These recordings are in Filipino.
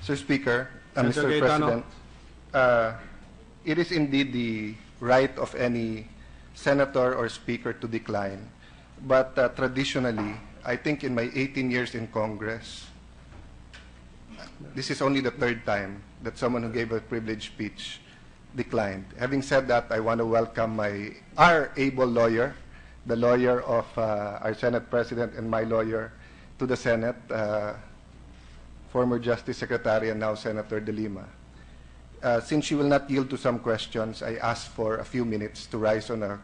Sir Speaker, Senator Mr. Cayetano. President, it is indeed the right of any senator or speaker to decline. But traditionally, I think in my 18 years in Congress, this is only the third time that someone who gave a privileged speech declined. Having said that, I want to welcome our able lawyer, the lawyer of our Senate President and my lawyer to the Senate, former Justice Secretary and now Senator De Lima. Since she will not yield to some questions, I ask for a few minutes to rise on a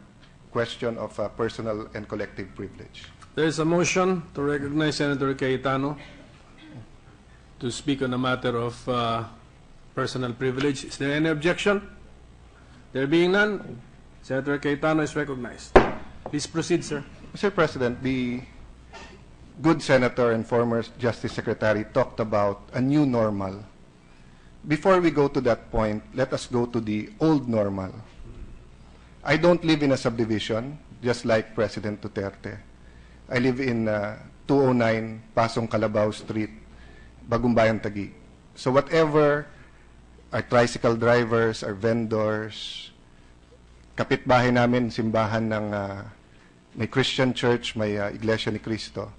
question of personal and collective privilege. There is a motion to recognize Senator Cayetano to speak on a matter of personal privilege. Is there any objection? There being none, Senator Cayetano is recognized. Please proceed, sir. Mr. President, the good senator and former Justice Secretary talked about a new normal. Before we go to that point, let us go to the old normal. I don't live in a subdivision, just like President Duterte. I live in 209 Pasong Calabao Street, Bagumbayan, Taguig. So whatever our tricycle drivers, our vendors, kapitbahay namin, simbahan ng may Christian church, may Iglesia ni Cristo.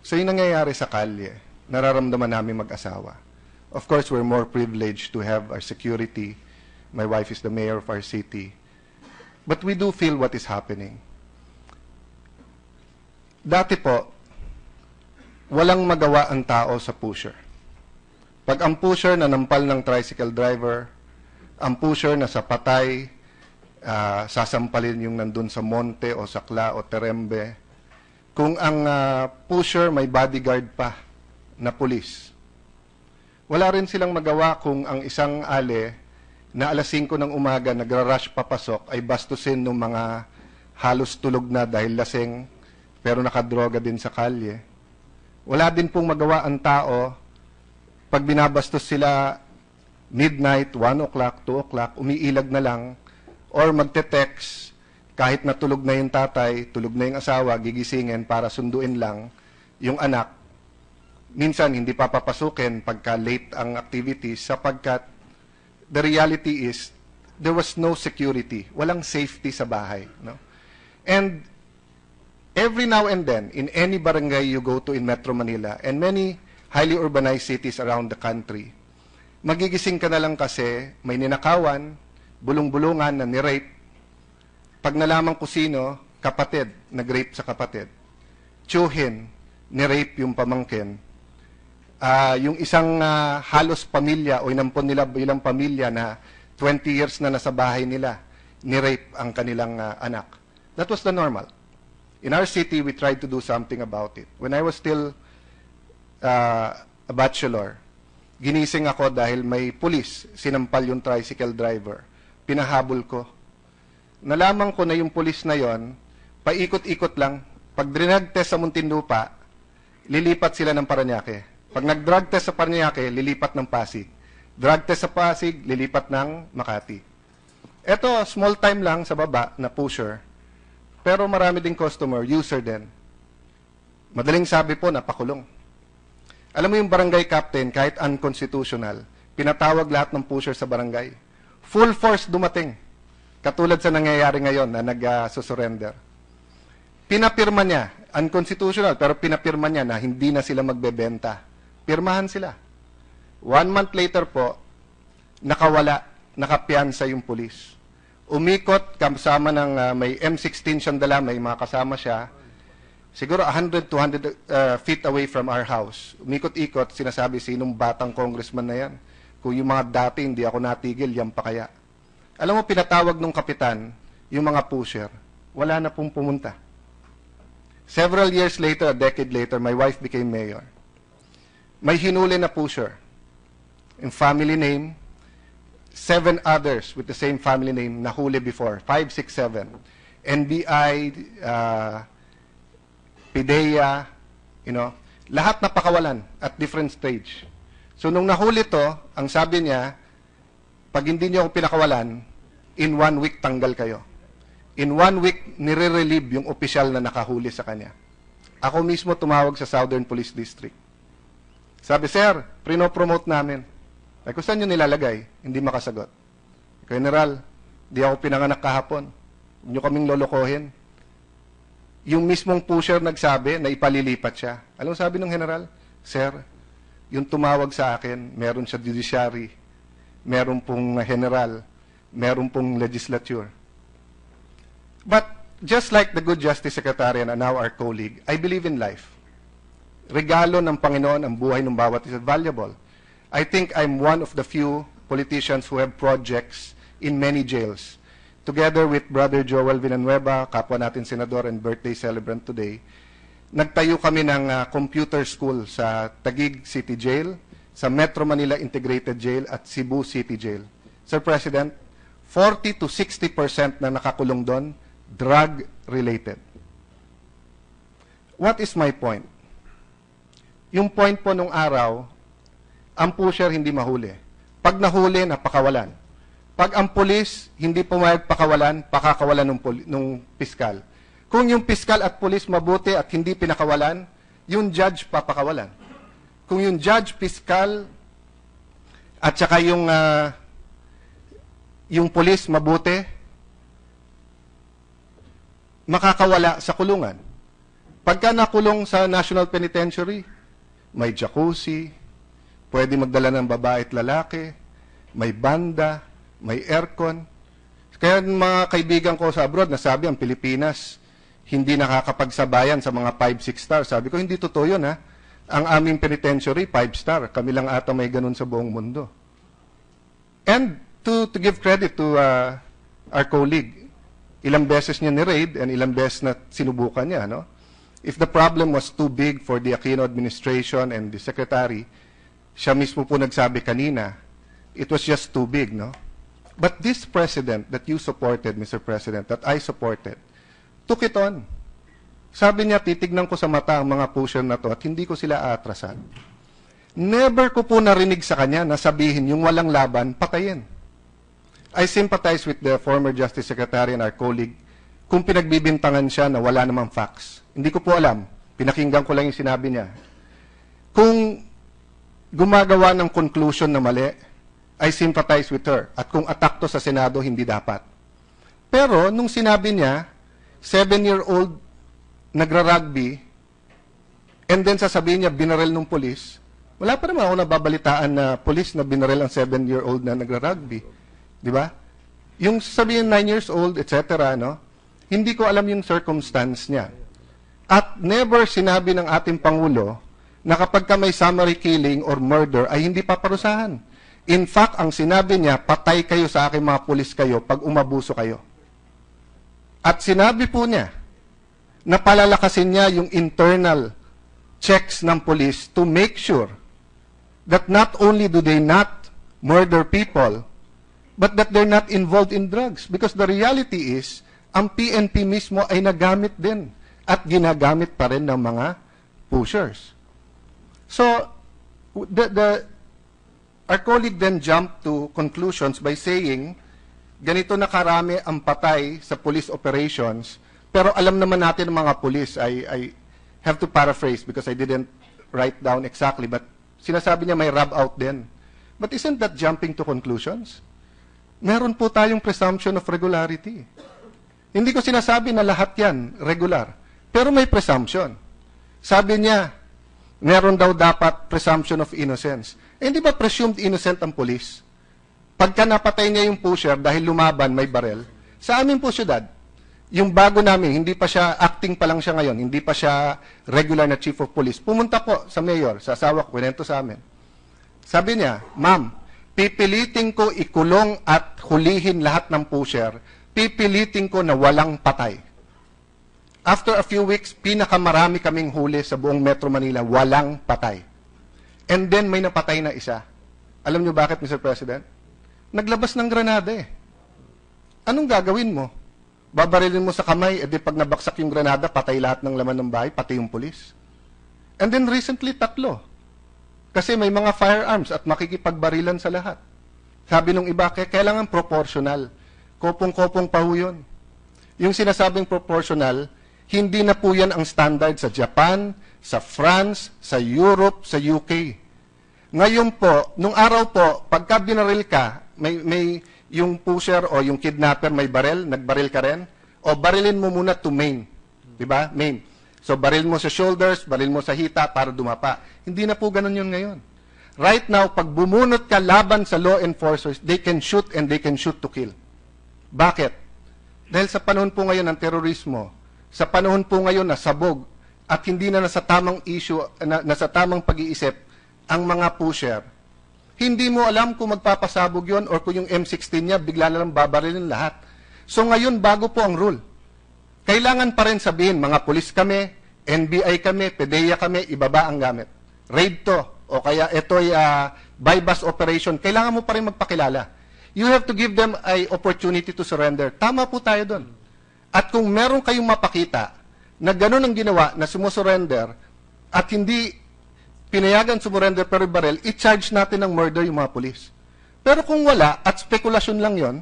So yung nangyayari sa kalye, nararamdaman namin mag-asawa. Of course, we're more privileged to have our security. My wife is the mayor of our city. But we do feel what is happening. Dati po, walang magawa ang tao sa pusher. Pag ang pusher na nampal ng tricycle driver, ang pusher na sa patay, sasampalin yung nandun sa monte o sakla o terembe, kung ang pusher may bodyguard pa na pulis, wala rin silang magawa kung ang isang ale na alas 5 ng umaga nagra-rush papasok ay bastusin ng mga halos tulog na dahil lasing pero nakadroga din sa kalye. Wala din pong magawa ang tao pag binabastos sila midnight, 1 o'clock, 2 o'clock, umiilag na lang or magte-text kahit natulog na yung tatay, tulog na yung asawa, gigisingin para sunduin lang yung anak. Minsan hindi pa papasukin pagka late ang activities sapagkat the reality is there was no security, walang safety sa bahay, no? And every now and then in any barangay you go to in Metro Manila and many highly urbanized cities around the country, magigising ka na lang kasi may ninakawan, bulong-bulungan na ni-rape. Pag nalaman ko sino, kapatid, nag-rape sa kapatid. Tiyuhin, ni-rape yung pamangkin. Yung isang halos pamilya o inampon nila bilang pamilya na 20 years na nasa bahay nila, ni-rape ang kanilang anak. That was the normal. In our city, we tried to do something about it. When I was still a bachelor, ginising ako dahil may pulis, sinampal yung tricycle driver. Pinahabol ko. Nalaman ko na yung pulis na yon, paikot-ikot lang. Pag drug test sa Muntinlupa, lilipat sila ng Parañaque. Pag nag-drug test sa Parañaque, lilipat ng Pasig. Drug test sa Pasig, lilipat ng Makati. Ito, small time lang sa baba na pusher. Pero marami ding customer, user din. Madaling sabi po, napakulong. Alam mo yung barangay captain, kahit unconstitutional, pinatawag lahat ng pusher sa barangay. Full force dumating. Katulad sa nangyayari ngayon na nag-surrender. Pinapirma niya, unconstitutional, pero pinapirma niya na hindi na sila magbebenta. Pirmahan sila. 1 month later po, nakawala, nakapiansa yung pulis. Umikot, kasama ng may M16 siyang dala, may mga kasama siya, siguro 100 to 200 feet away from our house. Umikot-ikot, sinasabi, sinong batang congressman na yan? Kung yung mga dati hindi ako natigil, yan pa kaya? Alam mo, pinatawag ng kapitan, yung mga pusher, wala na pong pumunta. Several years later, a decade later, my wife became mayor. May hinuli na pusher. In family name, 7 others with the same family name nahuli before. 5, 6, 7. NBI, PIDEA, lahat napakawalan at different stage. So nung nahuli to, ang sabi niya, pag hindi niyo ako pinakawalan, in 1 week tanggal kayo. In 1 week, nire-relieve yung opisyal na nakahuli sa kanya. Ako mismo tumawag sa Southern Police District. Sabi, sir, prino-promote namin. Ay, kung saan nyo nilalagay, hindi makasagot. General, di ako pinanganak kahapon. Huwag nyo kaming lolokohin. Yung mismong pusher nagsabi na ipalilipat siya. Alam mo sabi ng general? Sir, yung tumawag sa akin, meron siya judiciary, meron pong general, meron pong legislature. But just like the good Justice Secretarian and now our colleague, I believe in life. Regalo ng Panginoon ang buhay ng bawat isa, valuable. I think I'm one of the few politicians who have projects in many jails. Together with Brother Joel Villanueva, kapwa natin senador and birthday celebrant today, nagtayo kami ng computer school sa Taguig City Jail, sa Metro Manila Integrated Jail at Cebu City Jail. Sir President, 40 to 60% na nakakulong doon, drug-related. What is my point? Yung point po nung araw, ang pusher hindi mahuli. Pag nahuli, napakawalan. Pag ang pulis hindi pumayag pakawalan, pakakawalan ng piskal. Kung yung piskal at pulis mabuti at hindi pinakawalan, yung judge papakawalan. Kung yung judge, piskal, at saka yung pulis mabuti, makakawala sa kulungan. Pagka nakulong sa National Penitentiary, may jacuzzi, pwede magdala ng babae at lalaki, may banda, may aircon. Kaya mga kaibigan ko sa abroad, nasabi ang Pilipinas, hindi nakakapagsabayan sa mga 5-6 star. Sabi ko, hindi totoo yun, ha? Ang aming penitentiary, 5 star. Kami lang ata may ganun sa buong mundo. And to give credit to our colleague, ilang beses niya ni-raid and ilang beses na sinubukan niya, no? If the problem was too big for the Aquino administration and the secretary, siya mismo po nagsabi kanina, it was just too big, no? But this president that you supported, Mr. President, that I supported, took it on. Sabi niya, titignan ko sa mata ang mga pusher na to at hindi ko sila aatrasan. Never ko po narinig sa kanya na sabihin yung walang laban, patayin. I sympathize with the former Justice Secretary and our colleague kung pinagbibintangan siya na wala namang facts. Hindi ko po alam. Pinakinggan ko lang yung sinabi niya. Kung gumagawa ng conclusion na mali, I sympathize with her. At kung attack to sa Senado, hindi dapat. Pero, nung sinabi niya, 7-year-old nagra-rugby, and then sasabihin niya, binaril ng polis, wala pa naman ako nababalitaan na polis na binaril ang 7-year-old na nagra-rugby. Di ba? Yung sasabihin 9 years old, etc., no? Hindi ko alam yung circumstance niya. At never sinabi ng ating Pangulo na kapag ka may summary killing or murder ay hindi paparusahan. In fact, ang sinabi niya, patay kayo sa aking mga pulis kayo pag umabuso kayo. At sinabi po niya na palalakasin niya yung internal checks ng pulis to make sure that not only do they not murder people, but that they're not involved in drugs. Because the reality is, ang PNP mismo ay nagamit din at ginagamit pa rin ng mga pushers. So, our colleague then jumped to conclusions by saying, ganito na karami ang patay sa police operations, pero alam naman natin ng mga police, I have to paraphrase because I didn't write down exactly, but sinasabi niya may rub out din. But isn't that jumping to conclusions? Meron po tayong presumption of regularity. Hindi ko sinasabi na lahat yan regular, pero may presumption. Sabi niya, meron daw dapat presumption of innocence. Hindi ba presumed innocent ang police? Pagka napatay niya yung pusher dahil lumaban, may barel, sa amin po syudad, yung bago namin, hindi pa siya, acting pa lang siya ngayon, hindi pa siya regular na chief of police, pumunta po sa mayor, sa asawa ko, kwento sa amin. Sabi niya, ma'am, pipilitin ko ikulong at hulihin lahat ng pusher, pipilitin ko na walang patay. After a few weeks, pinakamarami kaming huli sa buong Metro Manila, walang patay. And then may napatay na isa. Alam niyo bakit, Mr. President? Naglabas ng granada eh. Anong gagawin mo? Babarilin mo sa kamay, edi pag nabaksak yung granada, patay lahat ng laman ng bahay, pati yung pulis. And then recently, 3. Kasi may mga firearms at makikipagbarilan sa lahat. Sabi nung iba, kailangan proportional. Kopong-kopong pa ho yun. Yung sinasabing proportional, hindi na po yan ang standard sa Japan, sa France, sa Europe, sa UK. Ngayon po, nung araw po, pagka binaril ka, may yung pusher o yung kidnapper may baril, nagbaril ka rin, o barilin mo muna to maim. Diba? Maim. So, baril mo sa shoulders, baril mo sa hita para dumapa. Hindi na po ganun yun ngayon. Right now, pag bumunot ka laban sa law enforcers, they can shoot and they can shoot to kill. Bakit? Dahil sa panahon po ngayon ng terorismo, sa panahon po ngayon na sabog, at hindi na nasa tamang issue, nasa tamang pag-iisip, ang mga pusher, hindi mo alam kung magpapasabog yon or kung yung M16 niya, bigla na lang babarilin lahat. So ngayon, bago po ang rule. Kailangan pa rin sabihin, mga pulis kami, NBI kami, PDEA kami, ibaba ang gamit. Raid to, o kaya ito'y bypass operation, kailangan mo pa rin magpakilala. You have to give them an opportunity to surrender. Tama po tayo doon. At kung meron kayong mapakita na gano'n ang ginawa, na sumusurrender, at hindi pinayagan sumurrender pero baril, i-charge natin ng murder yung mga pulis. Pero kung wala, at spekulasyon lang yon,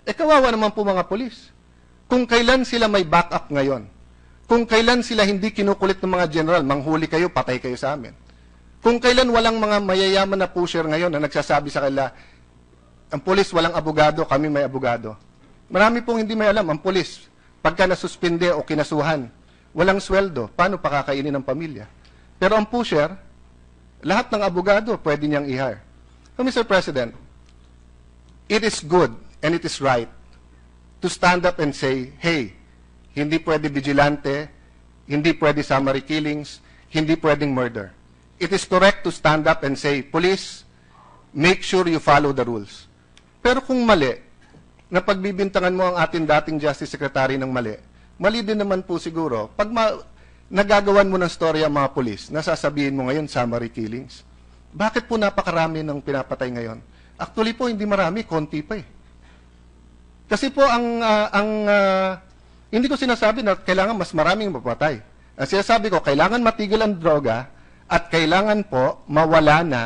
kawawa naman po mga pulis. Kung kailan sila may backup ngayon, kung kailan sila hindi kinukulit ng mga general, manghuli kayo, patay kayo sa amin. Kung kailan walang mga mayayaman na pusher ngayon na nagsasabi sa kanila, ang pulis walang abogado, kami may abogado. Marami pong hindi may alam, ang pulis, pagka nasuspinde o kinasuhan, walang sweldo, paano pakakainin ng pamilya? Pero ang pusher, lahat ng abogado pwede niyang i-hire. So, Mr. President, it is good and it is right to stand up and say, hey, hindi pwede vigilante, hindi pwede summary killings, hindi pwedeng murder. It is correct to stand up and say, police, make sure you follow the rules. Pero kung mali, na pagbibintangan mo ang ating dating Justice Secretary ng mali, mali din naman po siguro, pag nagagawan mo ng storya ang mga pulis, nasasabihin mo ngayon summary killings. Bakit po napakarami ng pinapatay ngayon? Actually po, hindi marami, konti pa eh. Kasi po, hindi ko sinasabi na kailangan mas maraming mapatay. Ang sinasabi ko, kailangan matigil ang droga at kailangan po mawala na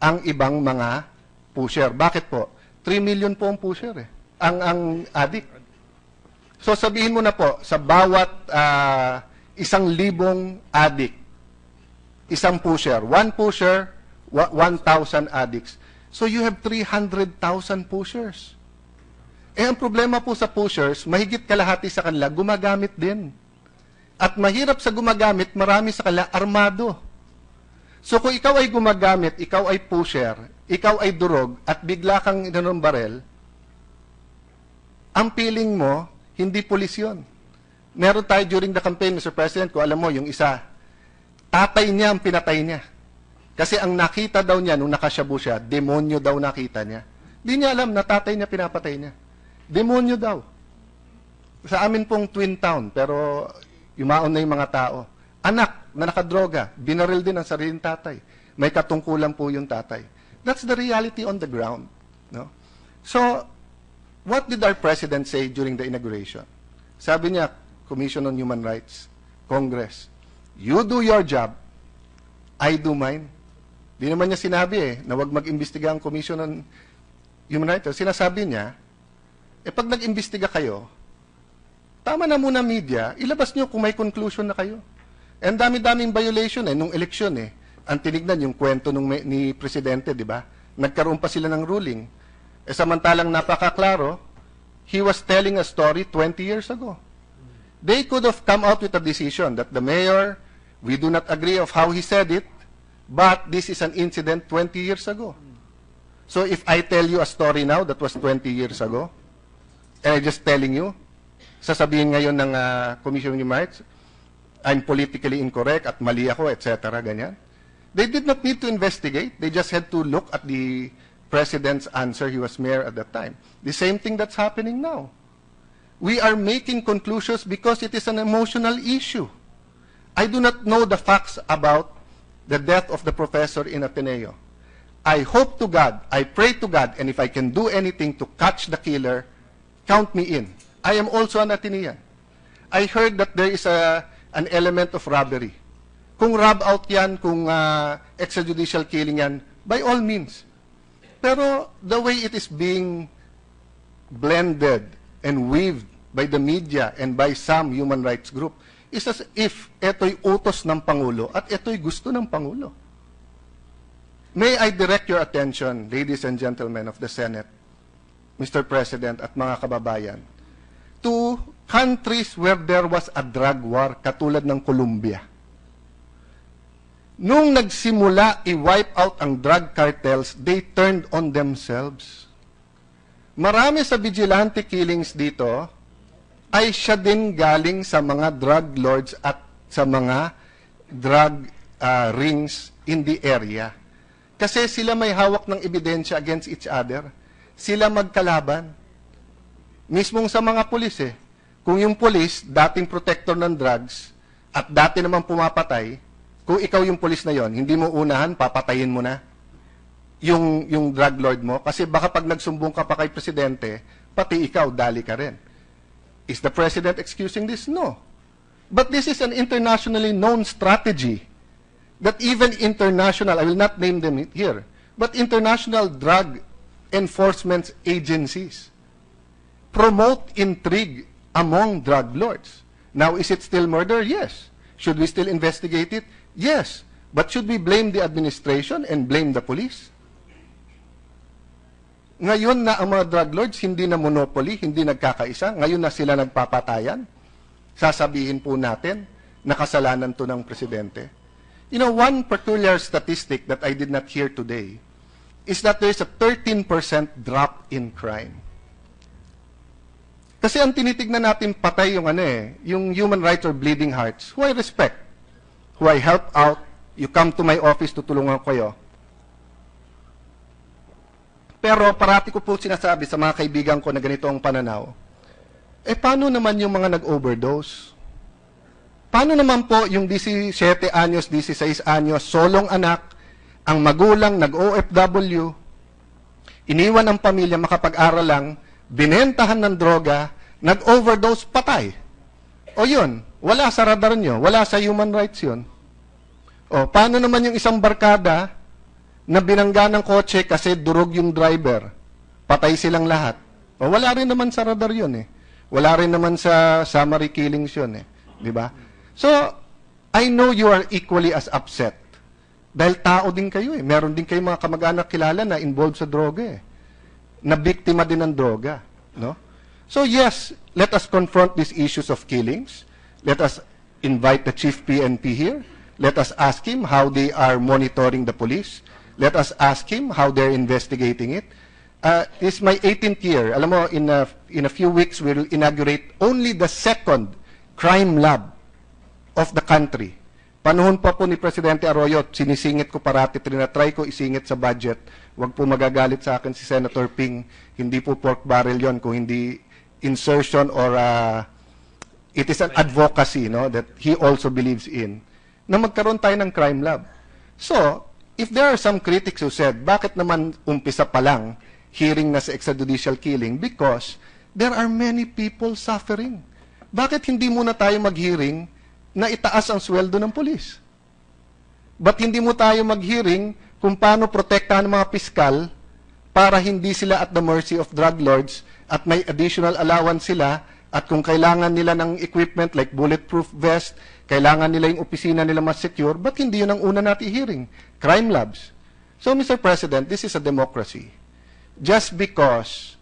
ang ibang mga pusher. Bakit po? 3 million po ang pusher eh. Ang addict. So sabihin mo na po, sa bawat 1,000 addict, isang pusher, 1 pusher, 1,000 addicts. So you have 300,000 pushers. Ang problema po sa pushers, mahigit kalahati sa kanila, gumagamit din. At mahirap sa gumagamit, marami sa kanila armado. So kung ikaw ay gumagamit, ikaw ay pusher, ikaw ay durog, at bigla kang inanong barel, ang feeling mo, hindi pulis yun. Meron tayo during the campaign, Mr. President, kung alam mo, yung isa, tatay niya ang pinatay niya. Kasi ang nakita daw niya, nung nakasyabu siya, demonyo daw nakita niya. Di niya alam na tatay niya pinapatay niya. Demonyo daw. Sa amin pong twin town, pero yumaon na yung mga tao. Anak na nakadroga, binaril din ang sariling tatay. May katungkulan po yung tatay. That's the reality on the ground. No? So, what did our president say during the inauguration? Sabi niya, Commission on Human Rights, Congress, you do your job, I do mine. Di naman niya sinabi na wag mag-imbestiga ang Commission on Human Rights. Sinasabi niya, pag nag-imbestiga kayo, tama na muna media, ilabas niyo kung may conclusion na kayo. And dami-daming violation nung eleksyon Ang tinignan yung kwento ni Presidente, di ba? Nagkaroon pa sila ng ruling. Samantalang napakaklaro, he was telling a story 20 years ago. They could have come out with a decision that the mayor, we do not agree of how he said it, but this is an incident 20 years ago. So if I tell you a story now that was 20 years ago, and I'm just telling you, sasabihin ngayon ng Commission on Human Rights, I'm politically incorrect at mali ako, etc. Ganyan. They did not need to investigate. They just had to look at the President's answer. He was mayor at that time. The same thing that's happening now. We are making conclusions because it is an emotional issue. I do not know the facts about the death of the professor in Ateneo. I hope to God, I pray to God, and if I can do anything to catch the killer, count me in. I am also an Atenean. I heard that there is an element of robbery. Kung rob out yan, kung extrajudicial killing yan, by all means. Pero the way it is being blended and weaved by the media and by some human rights group is as if ito'y utos ng Pangulo at ito'y gusto ng Pangulo. May I direct your attention, ladies and gentlemen of the Senate, Mr. President at mga kababayan, to countries where there was a drug war, katulad ng Colombia. Nung nagsimula i-wipe out ang drug cartels, they turned on themselves. Marami sa vigilante killings dito ay siya din galing sa mga drug lords at sa mga drug rings in the area. Kasi sila may hawak ng ebidensya against each other. Sila magkalaban. Mismong sa mga pulis eh. Kung yung pulis, dating protector ng drugs, at dati naman pumapatay, kung ikaw yung pulis na yon, hindi mo unahan, papatayin mo na yung drug lord mo. Kasi baka pag nagsumbong ka pa kay presidente, pati ikaw, dali ka rin. Is the president excusing this? No. But this is an internationally known strategy that even international, I will not name them here, but international drug enforcement agencies promote intrigue among drug lords. Now, is it still murder? Yes. Should we still investigate it? Yes. But should we blame the administration and blame the police? Ngayon na ang mga drug lords hindi na monopoly, hindi nagkakaisa, ngayon na sila nagpapatayan, sasabihin po natin na kasalanan to ng presidente. You know, one peculiar statistic that I did not hear today is that there is a 13% drop in crime. Kasi ang tinitignan natin patay yung yung human rights or bleeding hearts, who I respect, who I help out, you come to my office, tutulungan ko kayo. Pero parati ko po sinasabi sa mga kaibigan ko na ganito ang pananaw, paano naman yung mga nag-overdose? Paano naman po yung 17 anyos, 16 anyos, solong anak, ang magulang, nag-OFW, iniwan ang pamilya, makapag-aral lang, binentahan ng droga, nag-overdose, patay. O yun, wala sa radar nyo, wala sa human rights yun. O, paano naman yung isang barkada na binangga ng kotse kasi durog yung driver, patay silang lahat. O, wala rin naman sa radar yun eh. Wala rin naman sa summary killings yun eh. Di ba? So, I know you are equally as upset. Dahil tao din kayo eh. Meron din kayo mga kamag-anak kilala na involved sa droga eh. Na biktima din ng droga. No? So yes, let us confront these issues of killings. Let us invite the Chief PNP here. Let us ask him how they are monitoring the police. Let us ask him how they're investigating it. This is my 18th year. Alam mo, in a few weeks, we'll inaugurate only the second crime lab of the country. Panahon pa po ni Presidente Arroyo, sinisingit ko parati, trinatry ko isingit sa budget. Huwag po magagalit sa akin si Senator Ping. Hindi po pork barrel yon, kung hindi insertion or it is an advocacy that he also believes in, na magkaroon tayo ng crime lab. So, if there are some critics who said, bakit naman umpisa pa lang hearing na sa extrajudicial killing? Because there are many people suffering. Bakit hindi muna tayo mag-hearing na itaas ang sweldo ng pulis? Ba't hindi mo tayo mag-hearing kung paano protektahan ng mga piskal para hindi sila at the mercy of drug lords at may additional allowance sila at kung kailangan nila ng equipment like bulletproof vest, kailangan nila yung opisina nila mas secure, ba't hindi yun ang una natin hearing? Crime labs. So, Mr. President, this is a democracy. Just because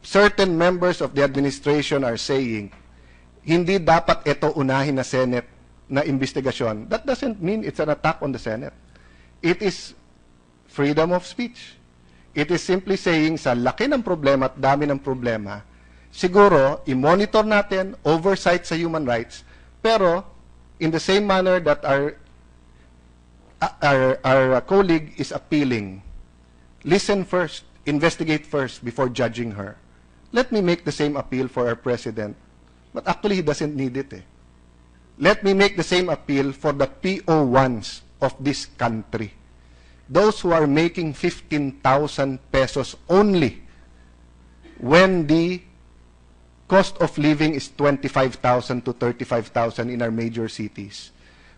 certain members of the administration are saying, hindi dapat ito unahin na Senate na investigasyon, that doesn't mean it's an attack on the Senate. It is freedom of speech. It is simply saying, sa laki ng problema at dami ng problema, siguro, i-monitor natin, oversight sa human rights, pero in the same manner that our colleague is appealing, listen first, investigate first before judging her. Let me make the same appeal for our president. But actually, he doesn't need it. Let me make the same appeal for the PO1s of this country. Those who are making 15,000 pesos only when the cost of living is 25,000 to 35,000 in our major cities.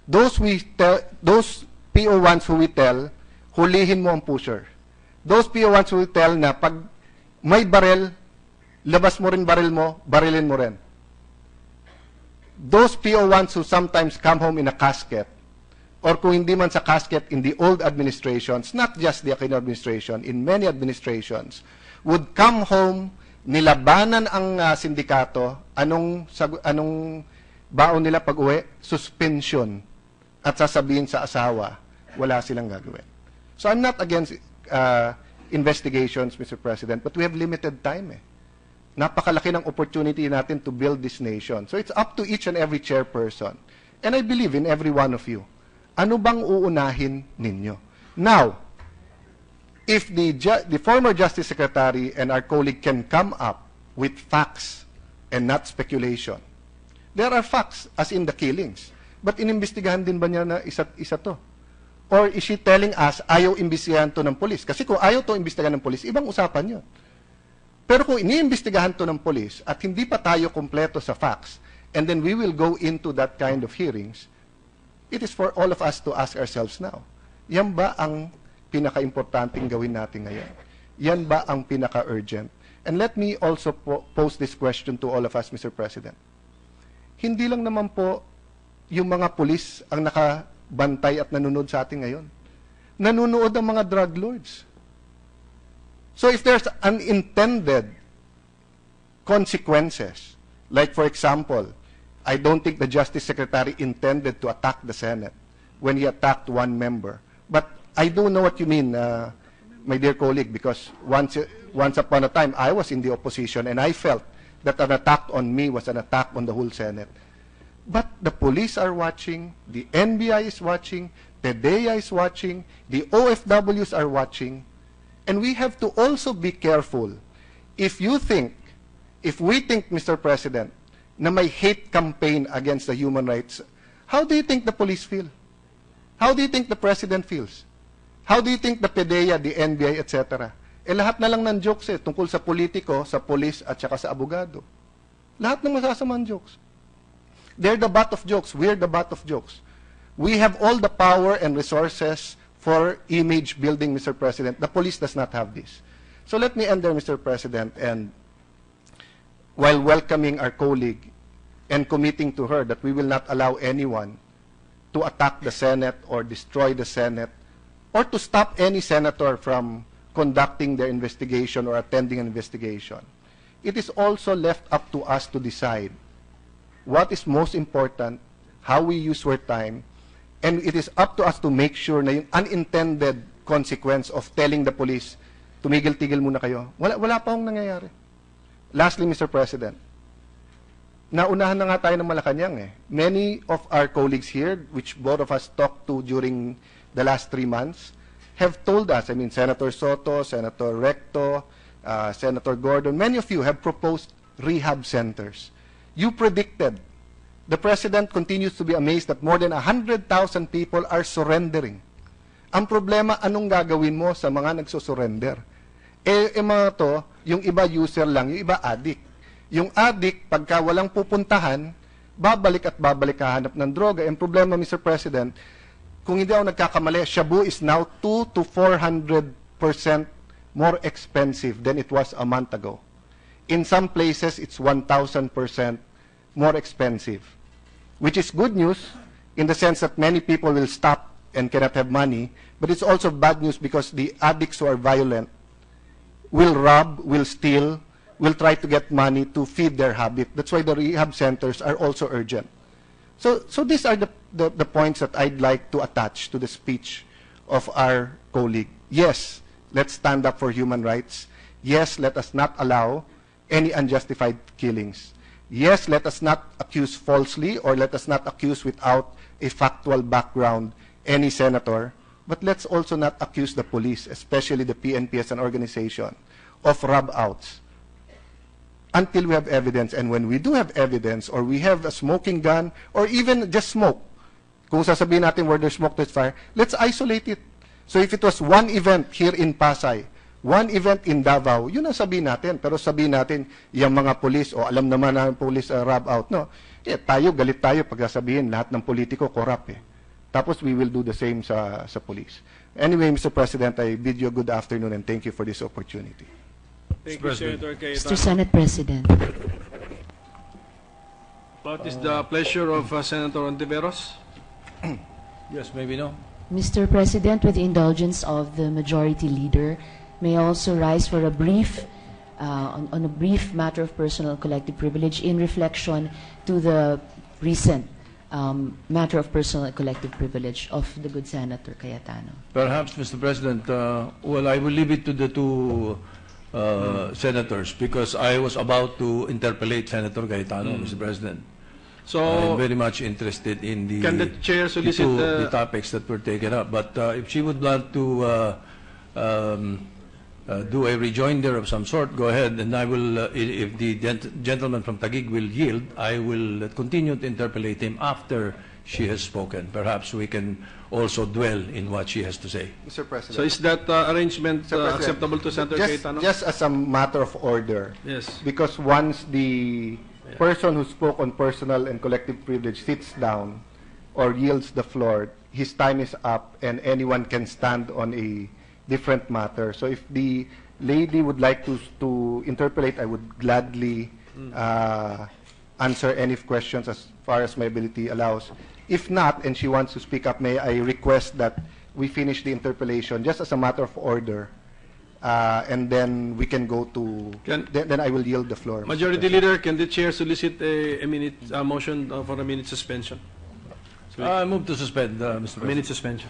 Those PO1s who we tell, hulihin mo ang pusher. Those PO1s who we tell na pag may barel, labas mo rin baril mo, barilin mo rin. Those PO1s who sometimes come home in a casket or kung hindi man sa casket in the old administrations, not just the Aquino administration, in many administrations, would come home, nilabanan ang sindikato, anong baon nila pag-uwi? Suspension. At sasabihin sa asawa, wala silang gagawin. So I'm not against investigations, Mr. President, but we have limited time. Napakalaki ng opportunity natin to build this nation. So it's up to each and every chairperson. And I believe in every one of you. Ano bang uunahin ninyo? Now, if the former Justice Secretary and our colleague can come up with facts and not speculation, there are facts, as in the killings. But inimbestigahan din ba niya na isa to? Or is she telling us, ayaw imbestigahan to ng polis? Kasi kung ayaw to imbestigahan ng polis, ibang usapan yun. Pero kung iniimbestigahan to ng polis at hindi pa tayo kompleto sa facts, and then we will go into that kind of hearings, it is for all of us to ask ourselves now, yan ba ang pinaka-importanting gawin natin ngayon? Yan ba ang pinaka-urgent? And let me also pose this question to all of us, Mr. President. Hindi lang naman po yung mga pulis ang nakabantay at nanonood sa atin ngayon. Nanonood ang mga drug lords. So if there's unintended consequences, like for example, I don't think the Justice Secretary intended to attack the Senate when he attacked one member. But I do know what you mean, my dear colleague, because once upon a time, I was in the opposition and I felt that an attack on me was an attack on the whole Senate. But the police are watching, the NBI is watching, PDEA is watching, the OFWs are watching, and we have to also be careful. If we think, Mr. President, na may hate campaign against the human rights, how do you think the police feel? How do you think the President feels? How do you think the PDEA, the NBI, etc.? Lahat na lang ng jokes tungkol sa politiko, sa police, at saka sa abogado. Lahat ng masasamang jokes. They're the butt of jokes. We're the butt of jokes. We have all the power and resources for image building, Mr. President. The police does not have this. So let me end there, Mr. President, and while welcoming our colleague and committing to her that we will not allow anyone to attack the Senate or destroy the Senate or to stop any senator from conducting their investigation or attending an investigation. It is also left up to us to decide what is most important, how we use our time, and it is up to us to make sure na yung unintended consequence of telling the police, tumigil-tigil muna kayo. Wala pa akong nangyayari. Lastly, Mr. President, naunahan na nga tayo ng Malacanang. Many of our colleagues here, which both of us talked to during the last 3 months, have told us, Senator Soto, Senator Recto, Senator Gordon, many of you have proposed rehab centers. You predicted. The President continues to be amazed that more than 100,000 people are surrendering. Ang problema, anong gagawin mo sa mga nagsusurrender? Mga to, yung iba user lang, yung iba addict. Yung addict, pagka walang pupuntahan, babalik at babalik kahanap ng droga. Ang problema, Mr. President, kung hindi ako nagkakamali, shabu is now 200 to 400% more expensive than it was a month ago. In some places, it's 1,000% more expensive, which is good news in the sense that many people will stop and cannot have money, but it's also bad news because the addicts who are violent will rob, will steal, will try to get money to feed their habit. That's why the rehab centers are also urgent. So these are the points that I'd like to attach to the speech of our colleague. Yes, let's stand up for human rights. Yes, let us not allow any unjustified killings. Yes, let us not accuse falsely or let us not accuse without a factual background any senator. But let's also not accuse the police, especially the PNP as an organization, of rub-outs until we have evidence. And when we do have evidence or we have a smoking gun or even just smoke, kung sasabihin natin where there's smoke, there's fire, let's isolate it. So if it was one event here in Pasay, one event in Davao, yun ang sabihin natin. Pero sabihin natin, yung mga polis, o alam naman na polis rub-out, no? Tayo, galit tayo pag sasabihin, lahat ng politiko corrupt Tapos we will do the same sa police. Anyway, Mr. President, I bid you a good afternoon and thank you for this opportunity. Thank you, Senator Cayetano. Mr. Senate President. What is the pleasure of Senator Ontiveros? Yes, maybe no. Mr. President, with the indulgence of the Majority Leader, may I also rise for a brief, on a brief matter of personal collective privilege in reflection to the recent matter of personal and collective privilege of the good Senator Cayetano. Perhaps, Mr. President, well, I will leave it to the two senators because I was about to interpellate Senator Cayetano, Mr. President. So, I'm very much interested in the, can the chair solicit the topics that were taken up. But if she would like to do a rejoinder of some sort, go ahead, and I will, if the gentleman from Taguig will yield, I will continue to interpellate him after she has spoken. Perhaps we can also dwell in what she has to say. Mr. President. so is that arrangement Mr. President, acceptable to Senator Cayetano? just as a matter of order, Yes. because once the person who spoke on personal and collective privilege sits down or yields the floor, his time is up and anyone can stand on a different matter. So if the lady would like to interpolate, I would gladly answer any questions as far as my ability allows. If not, and she wants to speak up, may I request that we finish the interpellation just as a matter of order, and then we can go to, then I will yield the floor. Mr. Majority President. Leader, can the chair solicit a minute motion for a minute suspension? I move to suspend, Mr. President. Minute suspension.